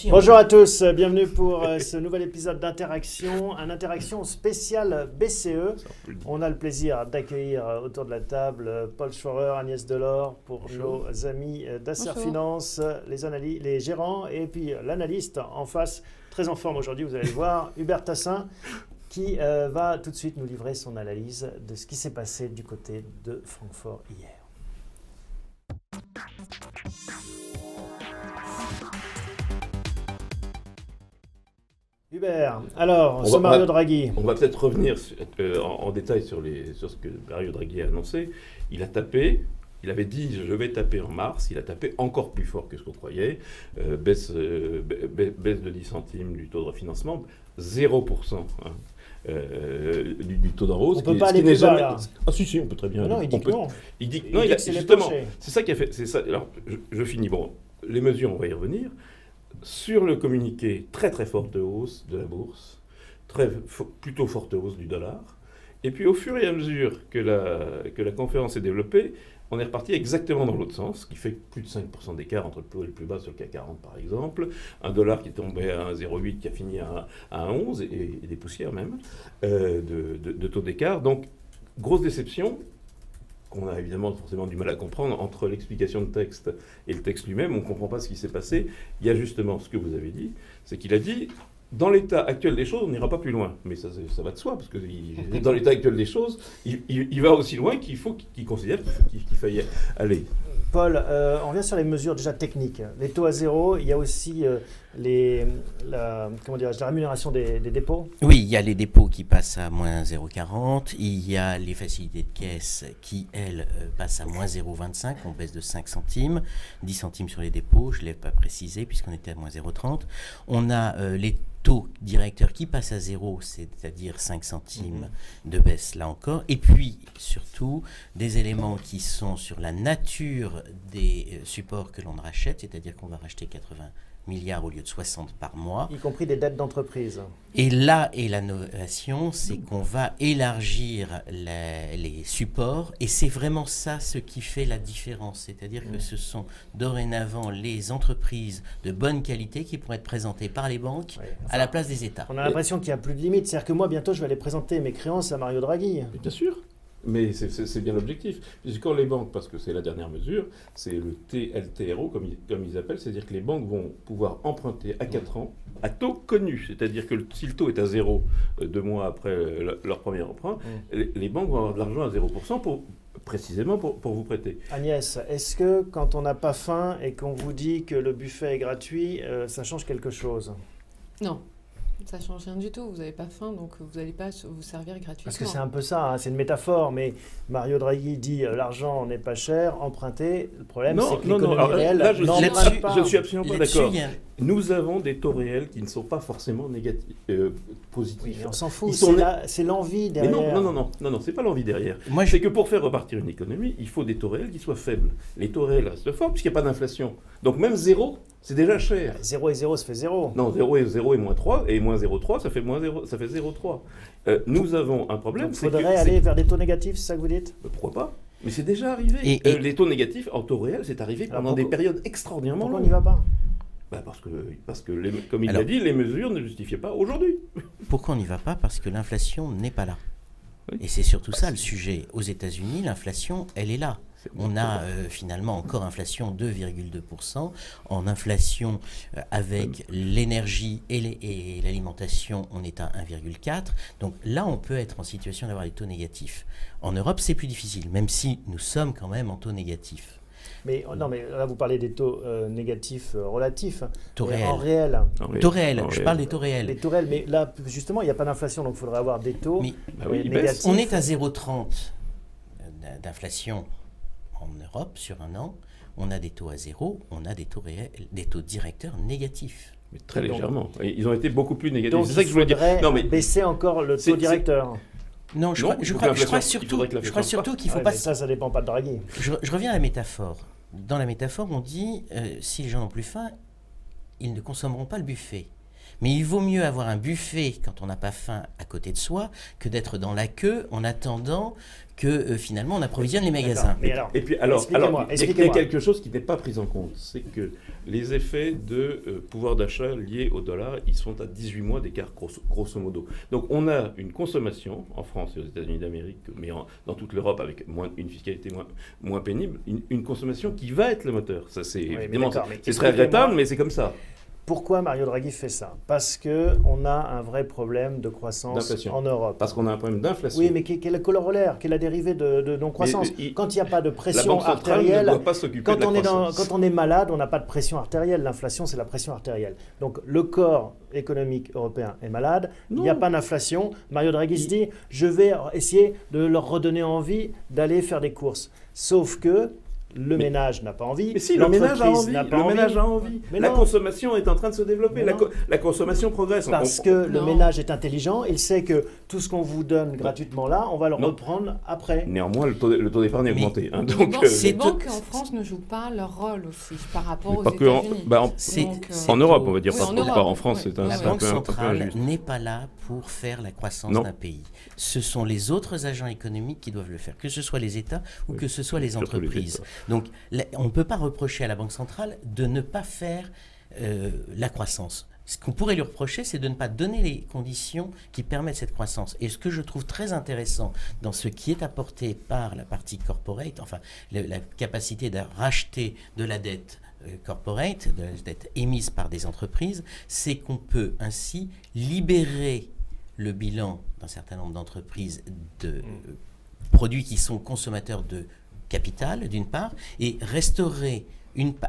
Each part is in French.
Bonjour à tous, bienvenue pour ce nouvel épisode d'Interaction, une interaction spéciale BCE. On a le plaisir d'accueillir autour de la table Paul Schroer, Agnès Delors pour nos amis d'Acer Finance, les gérants et puis l'analyste en face, très en forme aujourd'hui, vous allez le voir, Hubert Tassin, qui va tout de suite nous livrer son analyse de ce qui s'est passé du côté de Francfort hier. Hubert, alors, Mario Draghi. On va peut-être revenir en détail sur ce que Mario Draghi a annoncé. Il a tapé, il avait dit je vais taper en mars, il a tapé encore plus fort que ce qu'on croyait. Baisse de 10 centimes du taux de refinancement, 0%. Du taux d'enrose. On ne peut pas aller plus bas, là. Ah si, on peut très bien. Non, il dit que non. Il dit non, justement, c'est ça qui a fait. C'est ça. Alors, je finis. Bon, les mesures, on va y revenir. Sur le communiqué, très très forte hausse de la bourse, plutôt forte hausse du dollar. Et puis au fur et à mesure que la conférence s'est développée, on est reparti exactement dans l'autre sens, ce qui fait plus de 5% d'écart entre le plus haut et le plus bas sur le CAC 40 par exemple. Un dollar qui est tombé à 1,08, qui a fini à 1,11 et des poussières même de taux d'écart. Donc grosse déception, qu'on a évidemment forcément du mal à comprendre, entre l'explication de texte et le texte lui-même, on ne comprend pas ce qui s'est passé. Il y a justement ce que vous avez dit, c'est qu'il a dit, dans l'état actuel des choses, on n'ira pas plus loin. Mais ça va de soi, parce que dans l'état actuel des choses, il va aussi loin qu'il considère qu'il faille aller. Paul, on revient sur les mesures déjà techniques. Les taux à zéro, il y a aussi la rémunération des dépôts. Oui, il y a les dépôts qui passent à moins 0,40. Il y a les facilités de caisse qui, elles, passent à moins 0,25. On baisse de 5 centimes, 10 centimes sur les dépôts. Je ne l'ai pas précisé puisqu'on était à moins 0,30. On a les taux directeurs qui passent à zéro, c'est-à-dire 5 centimes de baisse là encore. Et puis, surtout, des éléments qui sont sur la nature des supports que l'on rachète, c'est-à-dire qu'on va racheter 80 milliards au lieu de 60 par mois. Y compris des dettes d'entreprise. Et là est l'innovation, c'est qu'on va élargir les supports et c'est vraiment ça ce qui fait la différence. C'est-à-dire que ce sont dorénavant les entreprises de bonne qualité qui pourraient être présentées par les banques à la place des États. On a l'impression qu'il n'y a plus de limite. C'est-à-dire que moi, bientôt, je vais aller présenter mes créances à Mario Draghi. Bien sûr. Mais c'est bien l'objectif. Puisque quand les banques, parce que c'est la dernière mesure, c'est le TLTRO, comme ils appellent, c'est-à-dire que les banques vont pouvoir emprunter à 4 ans à taux connu. C'est-à-dire que si le taux est à 0 2 mois après leur premier emprunt, les banques vont avoir de l'argent à 0% précisément pour vous prêter. Agnès, est-ce que quand on n'a pas faim et qu'on vous dit que le buffet est gratuit, ça change quelque chose ? Non. Ça ne change rien du tout, vous n'avez pas faim, donc vous n'allez pas vous servir gratuitement. Parce que c'est un peu ça, c'est une métaphore, mais Mario Draghi dit l'argent n'est pas cher, emprunter, le problème c'est que l'économie réelle n'emprunte pas. Je ne suis absolument pas d'accord. Nous avons des taux réels qui ne sont pas forcément négatifs, positifs. Oui, on s'en fout, c'est l'envie derrière. Mais non, c'est pas l'envie derrière. C'est que pour faire repartir une économie, il faut des taux réels qui soient faibles. Les taux réels restent forts puisqu'il n'y a pas d'inflation. Donc même 0, c'est déjà cher. 0 et 0, ça fait 0. Non, 0 et moins 3, et moins 0,3, ça fait 0,3. Nous avons un problème. Il faudrait aller vers des taux négatifs, c'est ça que vous dites ? Pourquoi pas ? Mais c'est déjà arrivé. Les taux négatifs en taux réel, c'est arrivé pendant des périodes extraordinairement longues. Pourquoi on n'y va pas ? Parce que comme il l'a dit, les mesures ne justifiaient pas aujourd'hui. Pourquoi on n'y va pas ? Parce que l'inflation n'est pas là. Oui. Et c'est surtout ça le sujet. Aux États-Unis, l'inflation, elle est là. On a finalement encore inflation 2,2%. En inflation avec l'énergie et l'alimentation, on est à 1,4%. Donc là, on peut être en situation d'avoir des taux négatifs. En Europe, c'est plus difficile, même si nous sommes quand même en taux négatif. Mais là, vous parlez des taux négatifs relatifs. Taux réels. En réel. Taux réels, je parle des taux réels. Les taux réels, mais là, justement, il n'y a pas d'inflation, donc il faudrait avoir des taux négatifs. On est à 0,30 d'inflation en Europe sur un an. On a des taux à 0, on a des taux réels, des taux directeurs négatifs. Mais très légèrement. Ils ont été beaucoup plus négatifs. Donc c'est ça que je voulais dire. Non, mais baisser encore le taux directeur. Non, je crois surtout qu'il ne faut pas... Ça dépend pas de Draghi. Je reviens à la métaphore. Dans la métaphore, on dit si les gens n'ont plus faim, ils ne consommeront pas le buffet. Mais il vaut mieux avoir un buffet quand on n'a pas faim à côté de soi que d'être dans la queue en attendant que finalement on approvisionne les magasins. Et puis alors, il y a quelque chose qui n'est pas pris en compte, c'est que les effets de pouvoir d'achat liés au dollar, ils sont à 18 mois d'écart, grosso modo. Donc on a une consommation en France et aux États-Unis d'Amérique, mais dans toute l'Europe avec une fiscalité moins pénible, une consommation qui va être le moteur. Ça, c'est évidemment, c'est très regrettable, mais c'est comme ça. Pourquoi Mario Draghi fait ça? Parce qu'on a un vrai problème de croissance en Europe. Parce qu'on a un problème d'inflation. Oui, mais quelle est le corollaire? Quelle est la dérivée de non-croissance? Quand il n'y a pas de pression artérielle, ne doit pas s'occuper de la croissance. Quand on est malade, on n'a pas de pression artérielle. L'inflation, c'est la pression artérielle. Donc le corps économique européen est malade, il n'y a pas d'inflation. Mario Draghi se dit, je vais essayer de leur redonner envie d'aller faire des courses. Sauf que le ménage n'a pas envie. Mais si, le ménage a envie. La consommation est en train de se développer. La consommation progresse. Parce que le ménage est intelligent. Il sait que tout ce qu'on vous donne gratuitement là, on va le reprendre après. Néanmoins, le taux d'épargne est augmenté. Les banques en France ne jouent pas leur rôle aussi par rapport aux États-Unis. En Europe, on va dire. Pas en France, c'est un La peu injuste. Banque centrale n'est pas là pour faire la croissance d'un pays. Ce sont les autres agents économiques qui doivent le faire, que ce soit les États ou que ce soit les entreprises. Donc, on ne peut pas reprocher à la Banque centrale de ne pas faire la croissance. Ce qu'on pourrait lui reprocher, c'est de ne pas donner les conditions qui permettent cette croissance. Et ce que je trouve très intéressant dans ce qui est apporté par la partie corporate, enfin la capacité de racheter de la dette corporate, de la dette émise par des entreprises, c'est qu'on peut ainsi libérer le bilan d'un certain nombre d'entreprises de produits qui sont consommateurs de capital, d'une part, et restaurer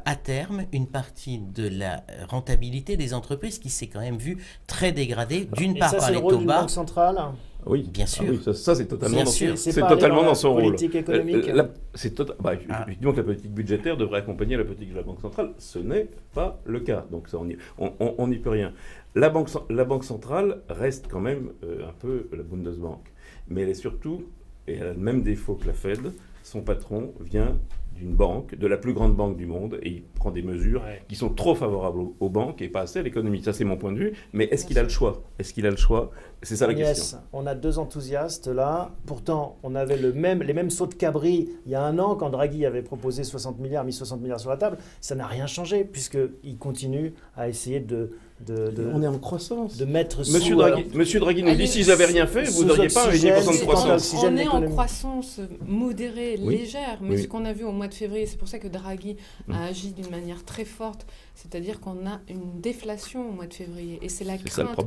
à terme une partie de la rentabilité des entreprises qui s'est quand même vue très dégradée, d'une part par les taux bas. Banque centrale. Oui, bien sûr. Oui, ça c'est totalement, dans son rôle. Politique économique. Effectivement que la politique budgétaire devrait accompagner la politique de la Banque centrale. Ce n'est pas le cas. Donc ça, on n'y peut rien. La Banque centrale reste quand même un peu la Bundesbank. Mais elle est surtout, et elle a le même défaut que la Fed, son patron vient d'une banque, de la plus grande banque du monde, et il prend des mesures qui sont trop favorables aux banques et pas assez à l'économie. Ça, c'est mon point de vue. Mais est-ce qu'il a le choix? C'est ça la question. On a deux enthousiastes là. Pourtant, on avait les mêmes sauts de cabri il y a un an, quand Draghi avait proposé 60 milliards, mis 60 milliards sur la table. Ça n'a rien changé, puisqu'il continue à essayer on est en croissance. De mettre Monsieur Draghi nous dit, si j'avais rien fait, vous n'auriez pas 1,5% de croissance. On est en croissance modérée, légère, mais ce qu'on a vu au mois de février, c'est pour ça que Draghi a agi d'une manière très forte, c'est-à-dire qu'on a une déflation au mois de février, et c'est la crainte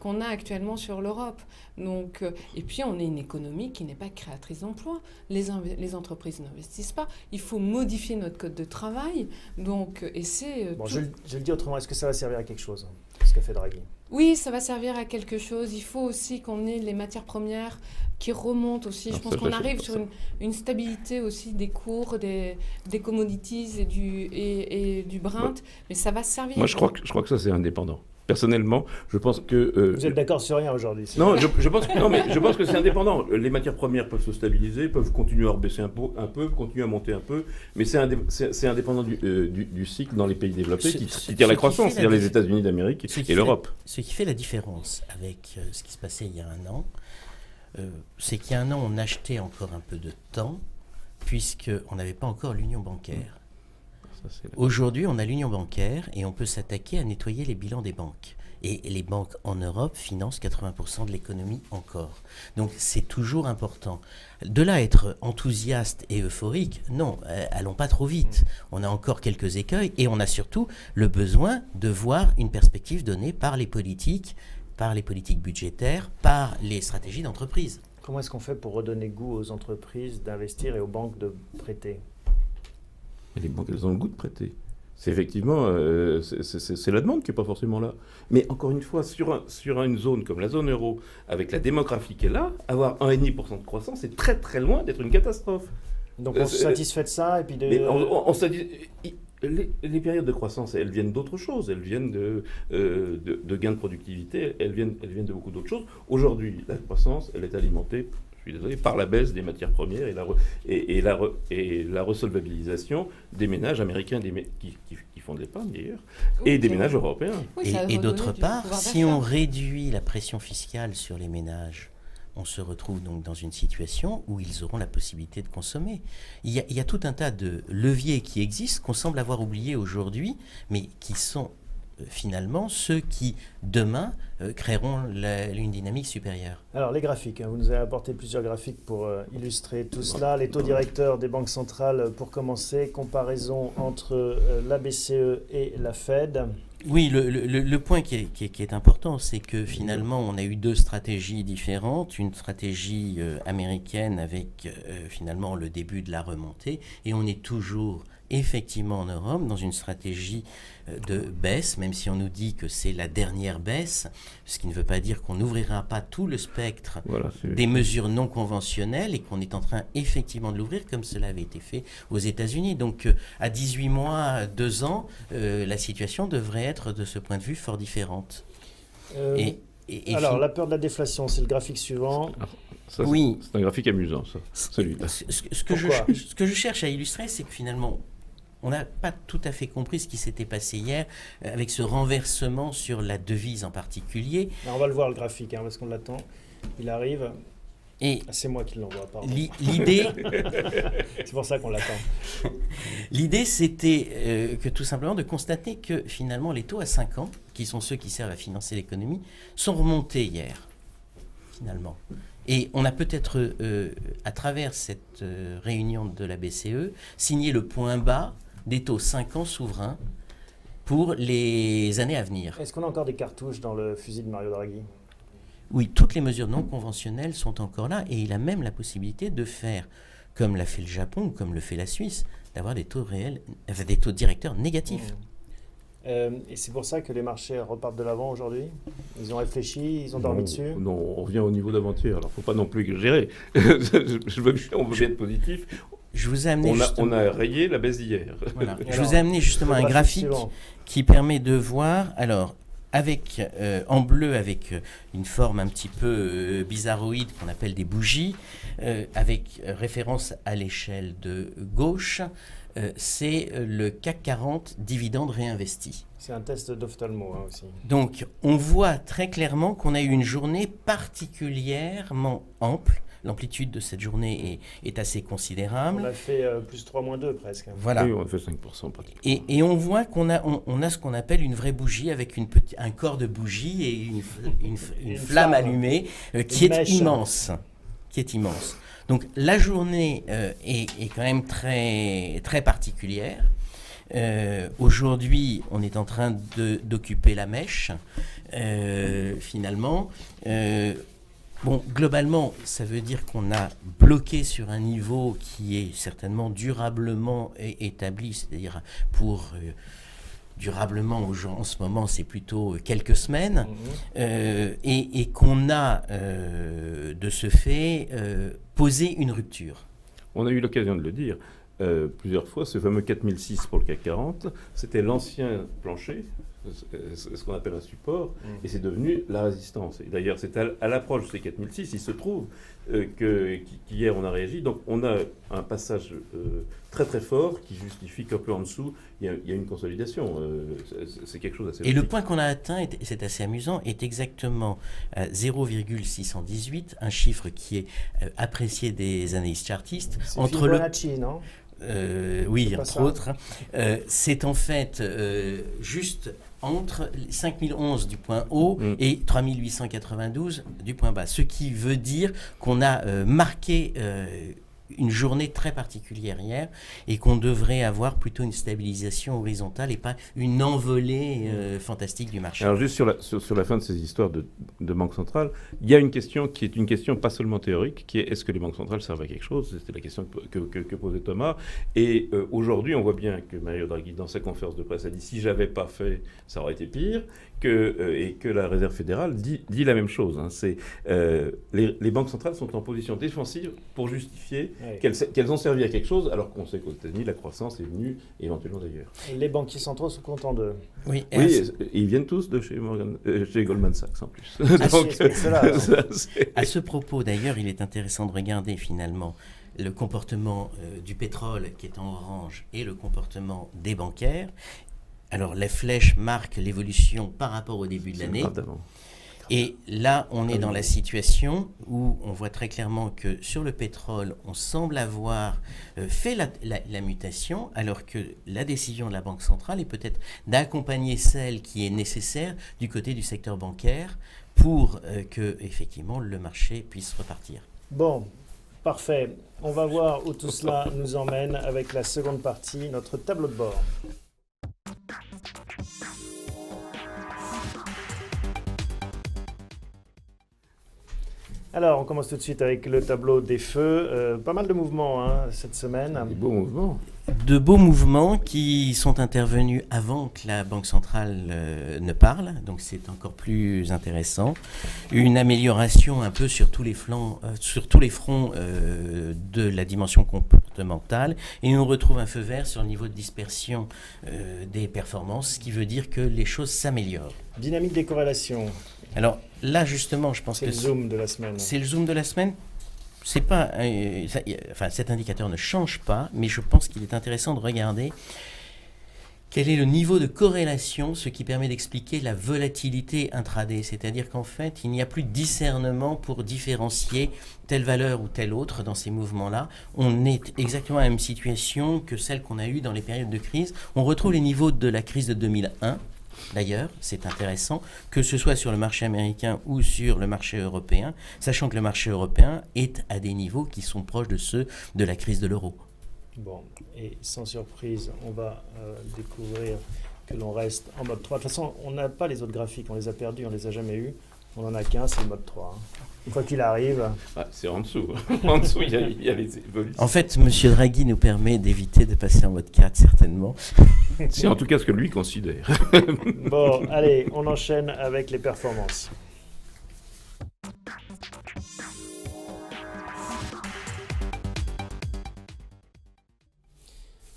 qu'on a actuellement sur l'Europe. Donc, et puis, on est une économie qui n'est pas créatrice d'emplois. Les entreprises n'investissent pas. Il faut modifier notre code de travail. Donc, et c'est... je le dis autrement. Est-ce que ça va servir à quelque chose, ce qu'a fait Draghi? Oui, ça va servir à quelque chose. Il faut aussi qu'on ait les matières premières qui remontent aussi. Je pense qu'on arrive sur une stabilité aussi des cours, des commodities et du Brent. Mais ça va servir. Moi, je crois que ça, c'est indépendant. Personnellement, je pense que... Vous êtes d'accord sur rien aujourd'hui? Non, je pense que c'est indépendant. Les matières premières peuvent se stabiliser, peuvent continuer à rebaisser un peu, continuer à monter un peu, mais c'est indépendant du cycle dans les pays développés qui tire la croissance, c'est-à-dire les États-Unis d'Amérique et l'Europe. Ce qui fait la différence avec ce qui se passait il y a un an, c'est qu'il y a un an, on achetait encore un peu de temps, puisqu'on n'avait pas encore l'union bancaire. Aujourd'hui, on a l'union bancaire et on peut s'attaquer à nettoyer les bilans des banques. Et les banques en Europe financent 80% de l'économie encore. Donc c'est toujours important. De là à être enthousiaste et euphorique, non, allons pas trop vite. On a encore quelques écueils et on a surtout le besoin de voir une perspective donnée par les politiques budgétaires, par les stratégies d'entreprise. Comment est-ce qu'on fait pour redonner goût aux entreprises d'investir et aux banques de prêter? Les banques, elles ont le goût de prêter. C'est effectivement, c'est la demande qui n'est pas forcément là. Mais encore une fois, sur une zone comme la zone euro, avec la démographie qui est là, avoir 1,5% de croissance, c'est très très loin d'être une catastrophe. Donc on se satisfait de ça et puis les périodes de croissance, elles viennent d'autres choses. Elles viennent de gains de productivité, elles viennent de beaucoup d'autres choses. Aujourd'hui, la croissance, elle est alimentée, par la baisse des matières premières et la resolvabilisation des ménages américains qui fonds d'épargne d'ailleurs, et des ménages européens. Oui, et d'autre part, si on réduit la pression fiscale sur les ménages, on se retrouve donc dans une situation où ils auront la possibilité de consommer. Il y a tout un tas de leviers qui existent, qu'on semble avoir oubliés aujourd'hui, mais qui sont finalement ceux qui, demain, créeront une dynamique supérieure. Alors, les graphiques, vous nous avez apporté plusieurs graphiques pour illustrer tout cela. Les taux directeurs des banques centrales, pour commencer, comparaison entre la BCE et la Fed. Oui, le point qui est important, c'est que finalement, on a eu deux stratégies différentes. Une stratégie américaine avec finalement le début de la remontée, et on est toujours effectivement en Europe dans une stratégie de baisse, même si on nous dit que c'est la dernière baisse, ce qui ne veut pas dire qu'on n'ouvrira pas tout le spectre des mesures non conventionnelles et qu'on est en train effectivement de l'ouvrir comme cela avait été fait aux États-Unis. Donc à 18 mois, 2 ans, la situation devrait être de ce point de vue fort différente. Alors la peur de la déflation, c'est le graphique suivant. Ça, oui. C'est un graphique amusant, ça, celui-là. Ce que je cherche à illustrer, c'est que finalement, on n'a pas tout à fait compris ce qui s'était passé hier avec ce renversement sur la devise en particulier. Alors on va le voir le graphique, parce qu'on l'attend. Il arrive. Et c'est moi qui l'envoie, pardon. L'idée, c'est pour ça qu'on l'attend. L'idée, c'était que tout simplement de constater que finalement les taux à 5 ans, qui sont ceux qui servent à financer l'économie, sont remontés hier, finalement. Et on a peut-être, à travers cette réunion de la BCE, signé le point bas des taux 5 ans souverains pour les années à venir. Est-ce qu'on a encore des cartouches dans le fusil de Mario Draghi ? Oui, toutes les mesures non conventionnelles sont encore là, et il a même la possibilité de faire, comme l'a fait le Japon ou comme le fait la Suisse, d'avoir des taux réels, enfin, des taux directeurs négatifs. Et c'est pour ça que les marchés repartent de l'avant aujourd'hui. Ils ont réfléchi, ils ont dormi dessus. Non, on revient au niveau d'avant-hier. Alors, il ne faut pas non plus exagérer. On veut bien être positif. Je vous ai amené on a rayé la baisse d'hier. Voilà. Je vous ai amené justement un graphique qui permet de voir. Alors, avec en bleu, avec une forme un petit peu bizarroïde qu'on appelle des bougies, avec référence à l'échelle de gauche, c'est le CAC 40 dividende réinvesti. C'est un test d'ophtalmo aussi. Donc, on voit très clairement qu'on a eu une journée particulièrement ample. L'amplitude de cette journée est assez considérable. On a fait plus 3-2 presque. Voilà. Oui, on a fait 5% pratiquement. Et on voit qu'on a, on a ce qu'on appelle une vraie bougie avec un corps de bougie et une flamme allumée qui est immense. Donc la journée est quand même très, très particulière. Aujourd'hui, on est en train d'occuper la mèche, finalement. Bon, globalement, ça veut dire qu'on a bloqué sur un niveau qui est certainement durablement établi, c'est-à-dire pour durablement en ce moment, c'est plutôt quelques semaines, et qu'on a de ce fait posé une rupture. On a eu l'occasion de le dire plusieurs fois, ce fameux 4006 pour le CAC 40, c'était l'ancien plancher, ce qu'on appelle un support, et c'est devenu la résistance. Et d'ailleurs, c'est à l'approche de ces 4006, il se trouve qu'hier on a réagi, donc on a un passage très très fort qui justifie qu'un peu en dessous, il y a une consolidation. C'est quelque chose d'assez logique. Et le point qu'on a atteint, c'est assez amusant, est exactement 0,618, un chiffre qui est apprécié des analystes chartistes. C'est Fibonacci, non ? Oui, entre autres. C'est en fait juste entre 5011 du point haut et 3892 du point bas. Ce qui veut dire qu'on a marqué une journée très particulière hier et qu'on devrait avoir plutôt une stabilisation horizontale et pas une envolée fantastique du marché. Alors juste sur la fin de ces histoires de banque centrale, il y a une question qui est une question pas seulement théorique, qui est est-ce que les banques centrales servent à quelque chose ? C'était la question que posait Thomas. Et aujourd'hui, on voit bien que Mario Draghi, dans sa conférence de presse, a dit si j'avais pas fait, ça aurait été pire. Et que la Réserve fédérale dit la même chose. Les banques centrales sont en position défensive pour justifier qu'elles ont servi à quelque chose, alors qu'on sait qu'aux États-Unis, la croissance est venue, éventuellement d'ailleurs. Les banquiers centraux sont contents d'eux. Oui, ils viennent tous de chez Goldman Sachs en plus. À ce propos, d'ailleurs, il est intéressant de regarder finalement le comportement du pétrole qui est en orange et le comportement des bancaires. Alors, les flèches marquent l'évolution par rapport au début de l'année. Et là, on est dans la situation où on voit très clairement que sur le pétrole, on semble avoir fait la mutation, alors que la décision de la Banque centrale est peut-être d'accompagner celle qui est nécessaire du côté du secteur bancaire pour que, effectivement, le marché puisse repartir. Bon, parfait. On va voir où tout cela nous emmène avec la seconde partie, notre tableau de bord. Alors, on commence tout de suite avec le tableau des feux. Pas mal de mouvements cette semaine. Des beaux mouvements. De beaux mouvements qui sont intervenus avant que la Banque centrale ne parle, donc c'est encore plus intéressant. Une amélioration un peu sur tous les fronts de la dimension comportementale, et on retrouve un feu vert sur le niveau de dispersion des performances, ce qui veut dire que les choses s'améliorent. Dynamique des corrélations. Alors là, justement, je pense que c'est le zoom de la semaine. C'est le zoom de la semaine. C'est pas, cet indicateur ne change pas, mais je pense qu'il est intéressant de regarder quel est le niveau de corrélation, ce qui permet d'expliquer la volatilité intraday. C'est-à-dire qu'en fait, il n'y a plus de discernement pour différencier telle valeur ou telle autre dans ces mouvements-là. On est exactement à la même situation que celle qu'on a eue dans les périodes de crise. On retrouve les niveaux de la crise de 2001. D'ailleurs, c'est intéressant, que ce soit sur le marché américain ou sur le marché européen, sachant que le marché européen est à des niveaux qui sont proches de ceux de la crise de l'euro. Bon, et sans surprise, on va découvrir que l'on reste en mode 3. De toute façon, on n'a pas les autres graphiques, on les a perdus, on les a jamais eus. On n'en a qu'un, c'est le mode 3. Quoi qu'il arrive... c'est en dessous. En dessous, il y a les évolutions. En fait, M. Draghi nous permet d'éviter de passer en mode 4, certainement. C'est en tout cas ce que lui considère. Bon, allez, on enchaîne avec les performances.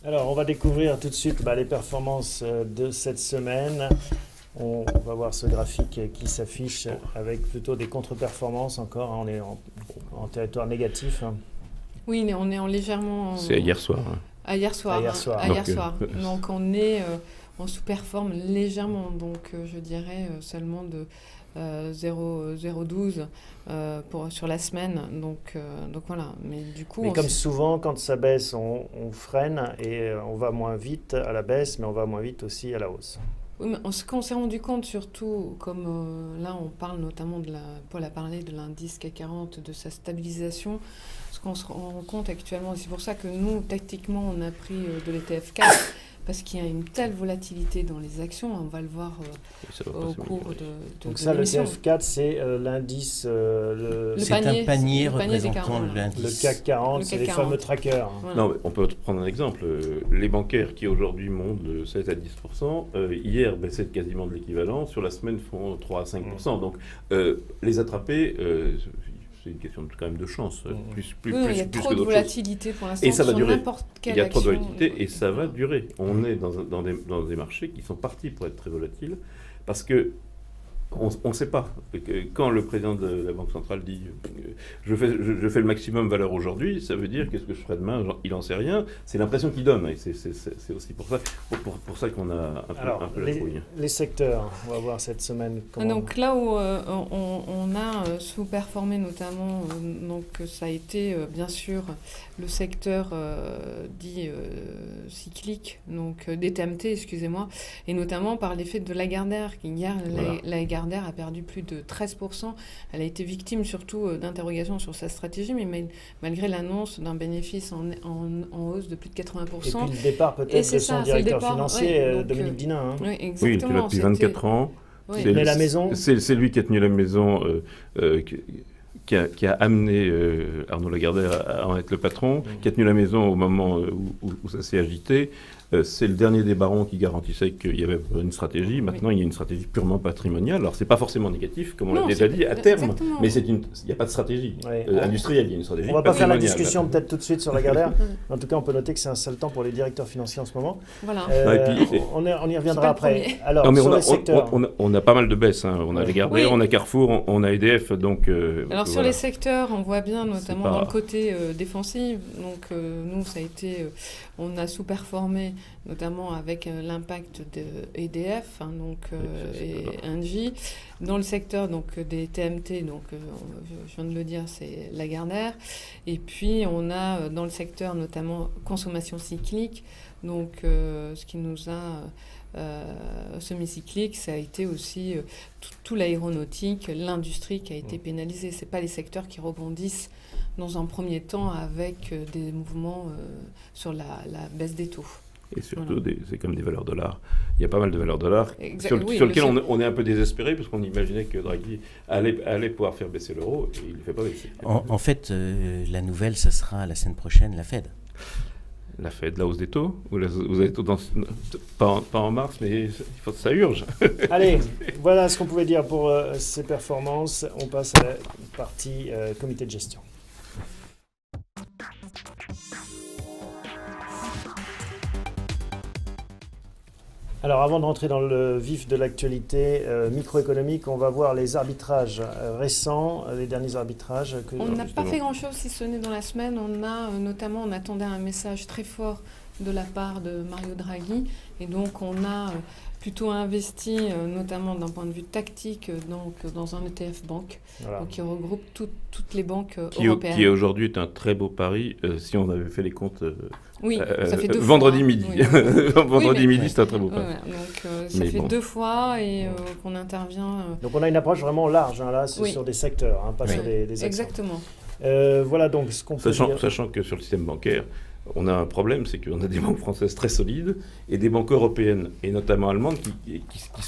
Alors, on va découvrir tout de suite les performances de cette semaine. On va voir ce graphique qui s'affiche avec plutôt des contre-performances encore. On est en territoire négatif. Oui, on est légèrement... C'est hier soir. Hier soir. Donc on est... on sous-performe légèrement. Donc je dirais seulement de 0,12 sur la semaine. Donc voilà. Mais du coup... Mais comme souvent, quand ça baisse, on freine et on va moins vite à la baisse, mais on va moins vite aussi à la hausse. Oui, mais ce qu'on s'est rendu compte surtout, comme là on parle notamment Paul a parlé de l'indice CAC 40, de sa stabilisation, ce qu'on se rend compte actuellement, et c'est pour ça que nous, tactiquement, on a pris de l'ETF 4, parce qu'il y a une telle volatilité dans les actions, on va le voir au cours de Donc ça, l'émission. le l'ETF4, c'est l'indice... c'est un panier représentant l'indice. Le CAC 40, c'est les fameux trackers. Voilà. Non, mais on peut prendre un exemple. Les bancaires qui aujourd'hui montent de 7 à 10%, hier baissaient quasiment de l'équivalent, sur la semaine font 3 à 5%. Donc les attraper... c'est une question quand même de chance, plus il y a trop de volatilité pour l'instant. Et ça va durer. Il y a trop de volatilité et ça va durer. On est dans des marchés qui sont partis pour être très volatiles parce que on ne sait pas. Quand le président de la Banque centrale dit je fais le maximum valeur aujourd'hui, ça veut dire qu'est-ce que je ferai demain, il n'en sait rien. C'est l'impression qu'il donne. Et c'est aussi pour ça qu'on a un peu la trouille. Les secteurs, on va voir cette semaine. Donc là où on a sous-performé notamment, donc ça a été bien sûr le secteur dit cyclique, donc des TMT, excusez-moi, et notamment par l'effet de Lagardère, qui hier, Lagardère a perdu plus de 13%. Elle a été victime surtout d'interrogations sur sa stratégie, mais malgré l'annonce d'un bénéfice en hausse de plus de 80%. Et puis le départ peut-être de son directeur financier, Dominique Dinin. Oui, exactement. Oui, il était là depuis 24 ans. Oui. Mais la maison... C'est lui qui a tenu la maison... Qui a amené Arnaud Lagardère à en être le patron, qui a tenu la maison au moment où ça s'est agité. C'est le dernier des barons qui garantissait qu'il y avait une stratégie. Maintenant, il y a une stratégie purement patrimoniale. Alors, c'est pas forcément négatif, comme on l'a déjà dit, à terme, exactement. Mais il n'y a pas de stratégie industrielle, il y a une stratégie patrimoniale. On va pas faire la discussion peut-être tout de suite sur Lagardère. En tout cas, on peut noter que c'est un sale temps pour les directeurs financiers en ce moment. Voilà. On y reviendra après. Alors, sur les secteurs... on a pas mal de baisses. On a Lagardère, on a Carrefour, on a EDF. Donc, alors, sur les secteurs, on voit bien, notamment dans le côté défensif. Donc, nous, ça a été, on a sous-performé, notamment avec l'impact de EDF, et Engie. Dans le secteur des TMT, je viens de le dire, c'est Lagardère. Et puis, on a dans le secteur, notamment consommation cyclique. Donc, ce qui nous a semi-cyclique, ça a été aussi tout l'aéronautique, l'industrie qui a été pénalisée. Ce n'est pas les secteurs qui rebondissent dans un premier temps avec des mouvements sur la baisse des taux. Et surtout, c'est comme des valeurs dollars. Il y a pas mal de valeurs dollars sur lesquelles on est un peu désespéré, parce qu'on imaginait que Draghi allait pouvoir faire baisser l'euro, et il ne le fait pas baisser. En fait, la nouvelle, ça sera la semaine prochaine, la Fed. La Fed, la hausse des taux, ou vous avez taux pas en mars, mais il faut que ça urge. Allez, voilà ce qu'on pouvait dire pour ces performances. On passe à la partie comité de gestion. Alors, avant de rentrer dans le vif de l'actualité microéconomique, on va voir les arbitrages récents, les derniers arbitrages. On n'a pas fait grand-chose, si ce n'est dans la semaine. On attendait un message très fort de la part de Mario Draghi. Et donc, on a plutôt investi, notamment d'un point de vue tactique, dans un ETF banque, qui regroupe toutes les banques européennes. Qui aujourd'hui est un très beau pari, si on avait fait les comptes ça fait 2 fois. Vendredi midi. Vendredi midi, c'est un très beau pari. Donc, ça fait 2 fois et qu'on intervient... Donc, on a une approche vraiment large, là, c'est sur des secteurs, pas sur des actions. Exactement. Voilà donc ce qu'on peut dire. Sachant que sur le système bancaire, on a un problème, c'est qu'on a des banques françaises très solides et des banques européennes, et notamment allemandes, qui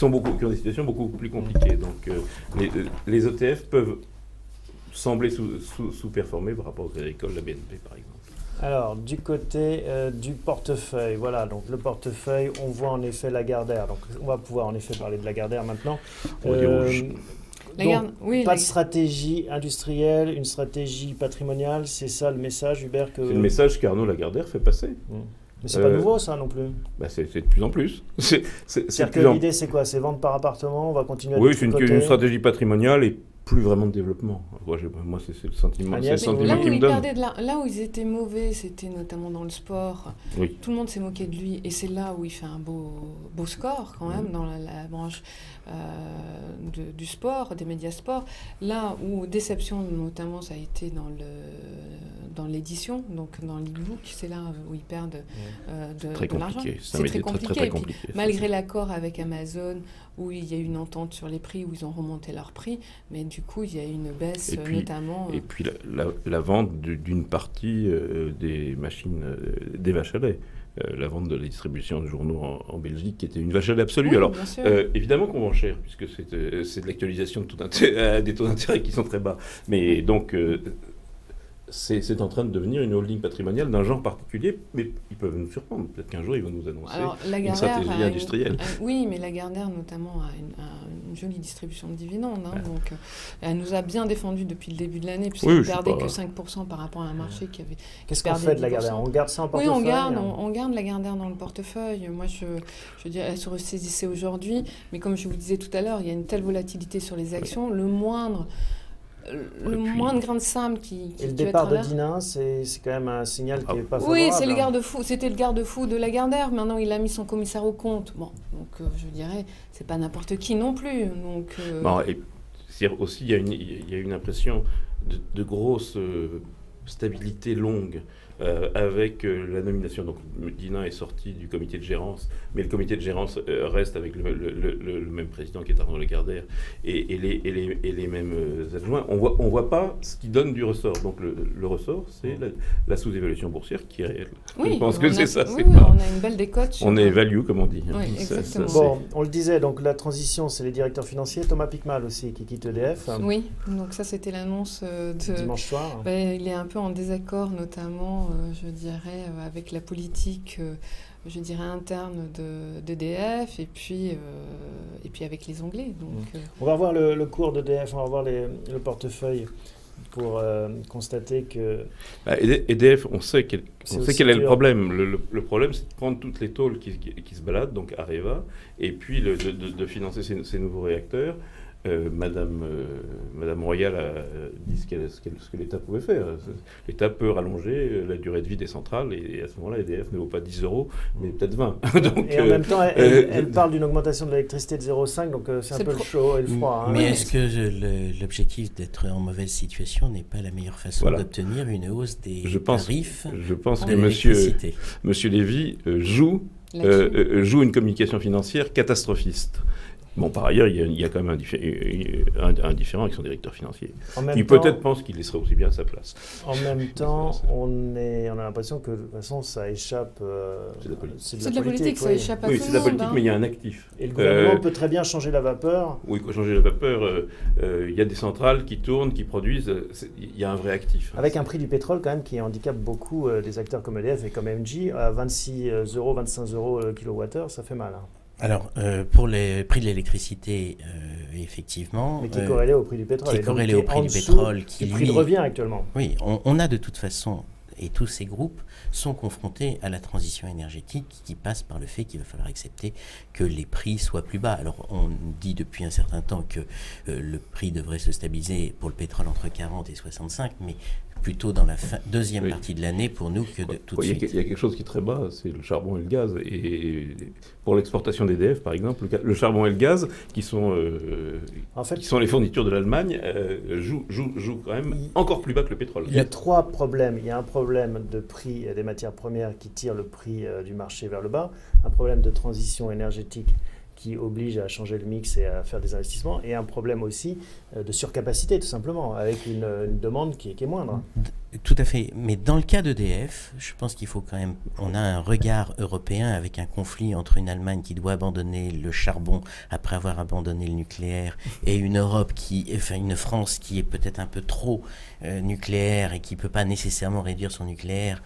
ont des situations beaucoup plus compliquées. Donc les ETF peuvent sembler sous-performer par rapport aux agricoles, la BNP par exemple. Alors, du côté du portefeuille, voilà, donc le portefeuille, on voit en effet Lagardère. Donc, on va pouvoir en effet parler de Lagardère maintenant. Pas de stratégie industrielle, une stratégie patrimoniale, c'est ça le message, Hubert C'est le message qu'Arnaud Lagardère fait passer. Mais c'est pas nouveau, ça, non plus. C'est de plus en plus. C'est-à-dire que l'idée, c'est quoi? C'est vendre par appartement, on va continuer à détricoter. Oui, c'est une stratégie patrimoniale et plus vraiment de développement. Moi, c'est le sentiment, qui me donne. Là où ils étaient mauvais, c'était notamment dans le sport. Oui. Tout le monde s'est moqué de lui et c'est là où il fait un beau score quand même dans la branche du sport, des médias sport. Là où déception notamment, ça a été dans l'édition, donc dans l'e-book, c'est là où ils perdent de l'argent. C'est très compliqué. Très compliqué. Malgré l'accord avec Amazon, où il y a eu une entente sur les prix, où ils ont remonté leurs prix, mais du coup, il y a eu une baisse notamment... Et puis la vente d'une partie des machines, des vaches à lait. La vente de la distribution de journaux en Belgique, qui était une vache à lait absolue. Oui, alors, évidemment qu'on vend cher, puisque c'est de l'actualisation des taux d'intérêt qui sont très bas. Mais donc... c'est en train de devenir une holding patrimoniale d'un genre particulier, mais ils peuvent nous surprendre. Peut-être qu'un jour, ils vont nous annoncer une stratégie industrielle. Oui, mais Lagardère, notamment, a une jolie distribution de dividendes. Donc, elle nous a bien défendu depuis le début de l'année, puisqu'elle ne perdait que 5% par rapport à un marché qui avait... Qu'est-ce qu'on fait de Lagardère? On garde ça en portefeuille? Oui, on garde Lagardère dans le portefeuille. Moi, je dirais, elle se ressaisissait aujourd'hui, mais comme je vous disais tout à l'heure, il y a une telle volatilité sur les actions, le moindre grain de sable qui et le départ de Dinin, c'est quand même un signal qui n'est pas favorable. Oui, c'était le garde-fou de Lagardère. Maintenant, il a mis son commissaire au compte. Bon, donc je dirais, c'est pas n'importe qui non plus. Donc, et aussi, il y a une impression de grosse stabilité longue. Avec la nomination. Donc, Dinin est sorti du comité de gérance, mais le comité de gérance reste avec le même président qui est Arnaud Lagardère et les mêmes adjoints. On voit pas ce qui donne du ressort. Donc, le ressort, c'est la sous-évaluation boursière qui est réelle. Oui, je pense que c'est ça. Oui, on a une belle décote. On est value, comme on dit. Oui, exactement. Bon, on le disait, donc la transition, c'est les directeurs financiers. Thomas Piquemal aussi, qui quitte EDF. Oui, donc ça, c'était l'annonce de... Dimanche soir. Il est un peu en désaccord, notamment... je dirais, avec la politique, je dirais, interne d'EDF et puis avec les Anglais. Donc, On va voir le cours d'EDF, on va voir le portefeuille pour constater que... EDF, on sait quel est le problème. Le problème, c'est de prendre toutes les tôles qui se baladent, donc Areva, et puis de financer ces nouveaux réacteurs. Madame Royal a dit ce que l'État pouvait faire. L'État peut rallonger la durée de vie des centrales et à ce moment-là, EDF ne vaut pas 10 €, mais peut-être 20. Donc, et en même temps, elle parle d'une augmentation de l'électricité de 0,5, donc c'est un peu le chaud et le froid. Mais est-ce que l'objectif d'être en mauvaise situation n'est pas la meilleure façon d'obtenir une hausse des tarifs? Je pense que Monsieur Lévy joue une communication financière catastrophiste. Bon, par ailleurs, il y a quand même un différent avec son directeur financier, qui peut-être pense qu'il laisserait aussi bien à sa place. En même temps, on a l'impression que de toute façon, ça échappe... c'est de la politique, ça échappe à tout le monde. Oui, c'est de la politique, mais il y a un actif. Et le gouvernement peut très bien changer la vapeur. Oui, changer la vapeur, il y a des centrales qui tournent, qui produisent, il y a un vrai actif. Avec un prix du pétrole quand même qui handicape beaucoup des acteurs comme EDF et comme Engie, à 26 €, 25 € le kilowattheure, ça fait mal. Alors, pour les prix de l'électricité, effectivement... Mais qui est corrélé au prix du pétrole. Qui est corrélé au prix du pétrole. Qui prix de revient actuellement. Oui, on a de toute façon, et tous ces groupes sont confrontés à la transition énergétique qui passe par le fait qu'il va falloir accepter que les prix soient plus bas. Alors, on dit depuis un certain temps que le prix devrait se stabiliser pour le pétrole entre 40 et 65, mais plutôt dans la deuxième partie de l'année pour nous que tout de suite. Il y a quelque chose qui est très bas, c'est le charbon et le gaz. Et pour l'exportation d'EDF, par exemple, le charbon et le gaz, qui sont les fournitures de l'Allemagne, jouent quand même encore plus bas que le pétrole. Il y a 3 problèmes. Il y a un problème de prix des matières premières qui tire le prix du marché vers le bas, un problème de transition énergétique qui oblige à changer le mix et à faire des investissements, et un problème aussi de surcapacité, tout simplement, avec une demande qui est moindre. Tout à fait. Mais dans le cas d'EDF, je pense qu'il faut quand même... On a un regard européen avec un conflit entre une Allemagne qui doit abandonner le charbon après avoir abandonné le nucléaire et une une France qui est peut-être un peu trop nucléaire et qui ne peut pas nécessairement réduire son nucléaire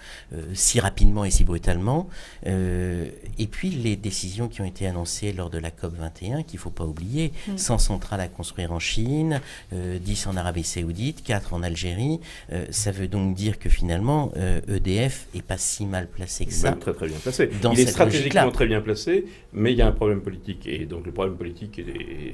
si rapidement et si brutalement. Et puis les décisions qui ont été annoncées lors de la COP21, qu'il ne faut pas oublier, 100 centrales à construire en Chine, 10 en Arabie Saoudite, 4 en Algérie, ça veut donc dire que finalement EDF n'est pas si mal placé que ça. Très très bien placé. Il est stratégiquement très bien placé, mais il y a un problème politique. Et donc le problème politique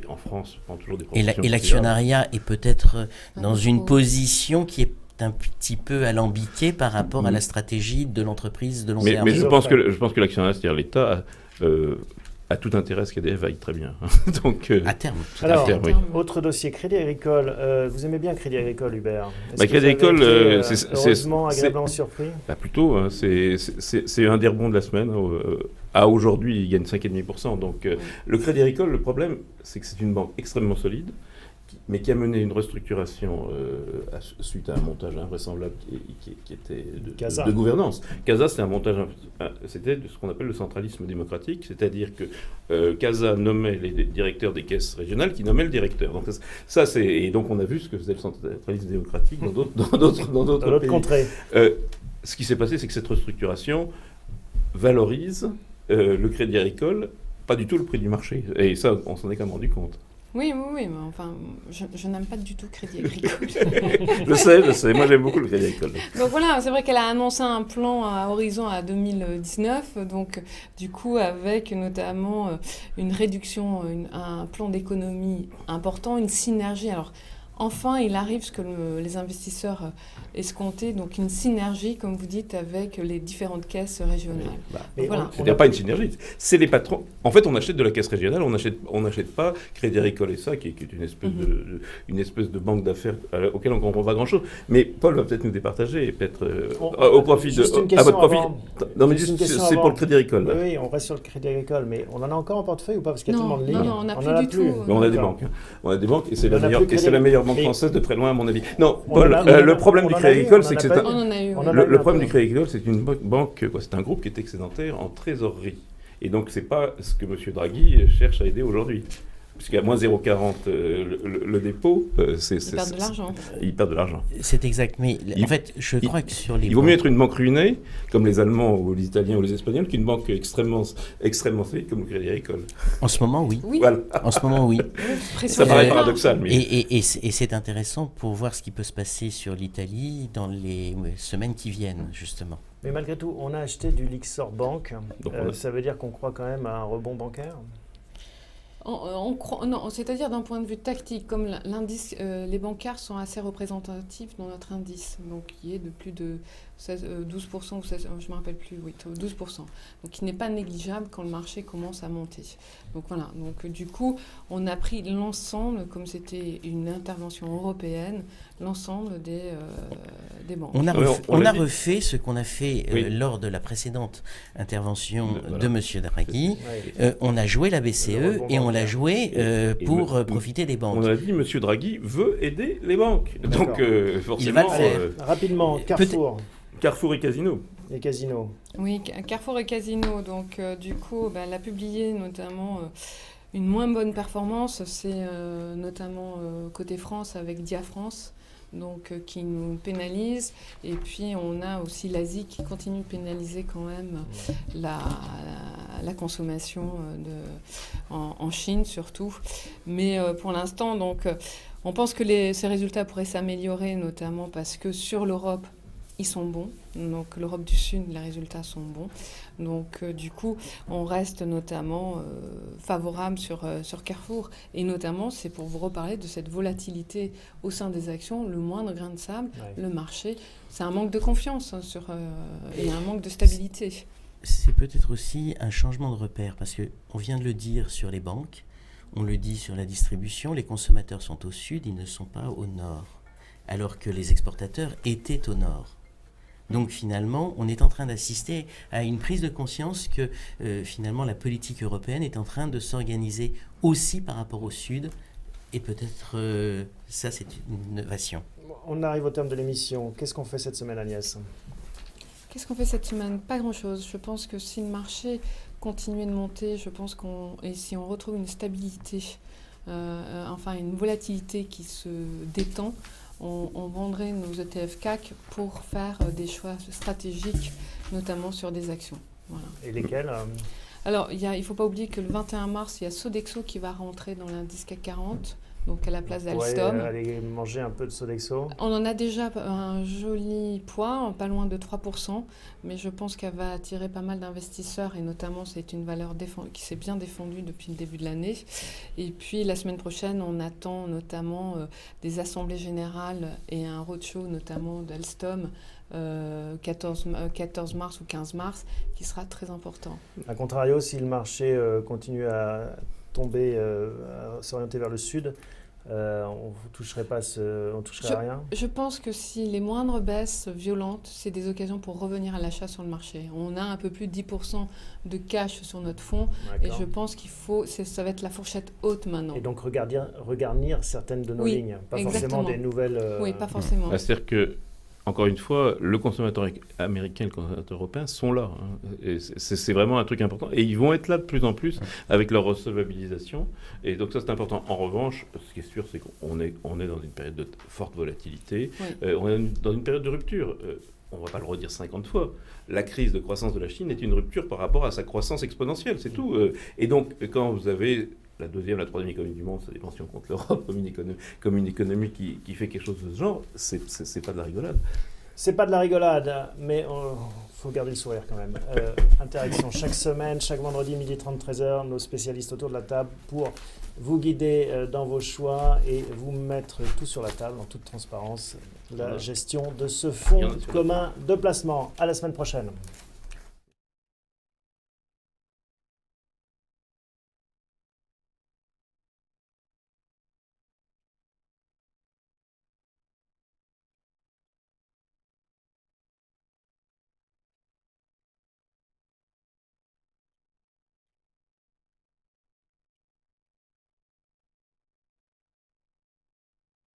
en France prend toujours des proportions. Et l'actionnariat est peut-être dans une position qui est un petit peu alambiquée par rapport à la stratégie de l'entreprise de long terme. Mais je pense que l'actionnariat, c'est-à-dire l'État, a tout intérêt à ce qu'EDF aille très bien. Donc, à terme. Alors, autre dossier, Crédit Agricole. Vous aimez bien Crédit Agricole, Hubert? Crédit Agricole, heureusement, agréablement surpris. Plutôt, hein, c'est un des rebonds de la semaine. À aujourd'hui, il gagne 5,5%. Donc, le Crédit Agricole, le problème, c'est que c'est une banque extrêmement solide, mais qui a mené une restructuration suite à un montage invraisemblable qui était de gouvernance. CASA, c'était un montage, c'était ce qu'on appelle le centralisme démocratique, c'est-à-dire que CASA nommait les directeurs des caisses régionales qui nommaient le directeur. Donc et donc on a vu ce que faisait le centralisme démocratique dans d'autres pays. Contrées. Ce qui s'est passé, c'est que cette restructuration valorise le Crédit Agricole, pas du tout le prix du marché. Et ça, on s'en est quand même rendu compte. Oui, mais enfin, je n'aime pas du tout Crédit Agricole. je sais, moi j'aime beaucoup le Crédit Agricole. Donc voilà, c'est vrai qu'elle a annoncé un plan à horizon à 2019, donc du coup avec notamment une réduction, un plan d'économie important, une synergie. Alors enfin, il arrive ce que les investisseurs escomptaient, donc une synergie, comme vous dites, avec les différentes caisses régionales. Voilà. C'est-à-dire pas une synergie, c'est les patrons. En fait, on achète de la caisse régionale, on n'achète pas Crédit Agricole et ça, qui est une espèce de banque d'affaires auquel on ne comprend pas grand-chose. Mais Paul va peut-être nous départager, peut-être au profit à votre profit. Non, mais c'est pour le Crédit Agricole. Oui, on reste sur le Crédit Agricole, mais on en a encore en portefeuille ou pas? Parce qu'il y a tellement de lignes. Non, on n'a plus du tout. Mais on a des banques. On a des banques et c'est la meilleure banque française de très loin, à mon avis. Non, Paul, le problème du Crédit Agricole, c'est que le problème du Crédit Agricole, c'est une banque, c'est un groupe qui est excédentaire en trésorerie. Et donc, c'est pas ce que M. Draghi cherche à aider aujourd'hui. Puisqu'à moins 0,40 le dépôt, ils perdent de l'argent. Ils perdent de l'argent. C'est exact. Mais en fait, je crois que sur les... Il vaut mieux être une banque ruinée, comme les Allemands ou les Italiens ou les Espagnols, qu'une banque extrêmement solide comme le Crédit Agricole. En ce moment, oui. Voilà. En ce moment, oui. Ça paraît paradoxal. Mais... Et c'est intéressant pour voir ce qui peut se passer sur l'Italie dans les semaines qui viennent, justement. Mais malgré tout, on a acheté du Lyxor Bank. Ça veut dire qu'on croit quand même à un rebond bancaire? Non, c'est-à-dire d'un point de vue tactique, comme l'indice, les bancaires sont assez représentatifs dans notre indice, donc qui est de plus de 12% ou 16, je ne me rappelle plus, oui, 12%. Donc qui n'est pas négligeable quand le marché commence à monter. Donc voilà, donc du coup, on a pris l'ensemble, comme c'était une intervention européenne, l'ensemble des banques. On a refait ce qu'on a fait lors de la précédente intervention de M. Draghi. On a joué la BCE et on l'a joué pour profiter des banques. On a dit M. Draghi veut aider les banques. Donc forcément... Il va le faire. Rapidement, Carrefour. Carrefour et Casino. Et Casino. Oui, Carrefour et Casino. Donc du coup, elle a publié notamment... une moins bonne performance, c'est notamment côté France avec Dia France, donc qui nous pénalise. Et puis on a aussi l'Asie qui continue de pénaliser quand même la consommation en Chine surtout. Mais pour l'instant, donc, on pense que ces résultats pourraient s'améliorer, notamment parce que sur l'Europe, ils sont bons. Donc l'Europe du Sud, les résultats sont bons. Donc du coup, on reste notamment favorable sur Carrefour. Et notamment, c'est pour vous reparler de cette volatilité au sein des actions, le moindre grain de sable, le marché. C'est un manque de confiance et un manque de stabilité. C'est peut-être aussi un changement de repère, parce qu'on vient de le dire sur les banques, on le dit sur la distribution, les consommateurs sont au sud, ils ne sont pas au nord, alors que les exportateurs étaient au nord. Donc finalement, on est en train d'assister à une prise de conscience que finalement la politique européenne est en train de s'organiser aussi par rapport au Sud. Et peut-être ça, c'est une innovation. On arrive au terme de l'émission. Qu'est-ce qu'on fait cette semaine, Agnès ? Qu'est-ce qu'on fait cette semaine ? Pas grand-chose. Je pense que si le marché continuait de monter, et si on retrouve une stabilité, une volatilité qui se détend, on vendrait nos ETF CAC pour faire des choix stratégiques, notamment sur des actions. Voilà. Et lesquelles ? Alors, il ne faut pas oublier que le 21 mars, il y a Sodexo qui va rentrer dans l'indice CAC 40, donc à la place d'Alstom. Aller manger un peu de Sodexo. On en a déjà un joli poids, pas loin de 3%, mais je pense qu'elle va attirer pas mal d'investisseurs et notamment c'est une valeur qui s'est bien défendue depuis le début de l'année. Et puis la semaine prochaine, on attend notamment des assemblées générales et un roadshow notamment d'Alstom 14 mars ou 15 mars qui sera très important. A contrario, si le marché continue à tomber, à s'orienter vers le sud, on ne toucherait à rien. Je pense que si les moindres baisses violentes, c'est des occasions pour revenir à l'achat sur le marché. On a un peu plus de 10% de cash sur notre fonds. D'accord. Et je pense ça va être la fourchette haute maintenant. Et donc regarnir certaines de nos lignes, pas exactement. Forcément des nouvelles... Oui, pas forcément. C'est-à-dire que encore une fois, le consommateur américain et le consommateur européen sont là. Et c'est vraiment un truc important. Et ils vont être là de plus en plus avec leur resolvabilisation. Et donc ça, c'est important. En revanche, ce qui est sûr, c'est qu'on est dans une période de forte volatilité. Oui. On est dans une période de rupture. On ne va pas le redire 50 fois. La crise de croissance de la Chine est une rupture par rapport à sa croissance exponentielle. C'est tout. Et donc, quand vous avez... la deuxième, la troisième économie du monde, ça dépend si on compte l'Europe comme une économie qui fait quelque chose de ce genre, c'est pas de la rigolade. C'est pas de la rigolade, mais il faut garder le sourire quand même. Interaction chaque semaine, chaque vendredi, 12h30, 13h, nos spécialistes autour de la table pour vous guider dans vos choix et vous mettre tout sur la table en toute transparence, la gestion de ce fonds commun de placement. À la semaine prochaine.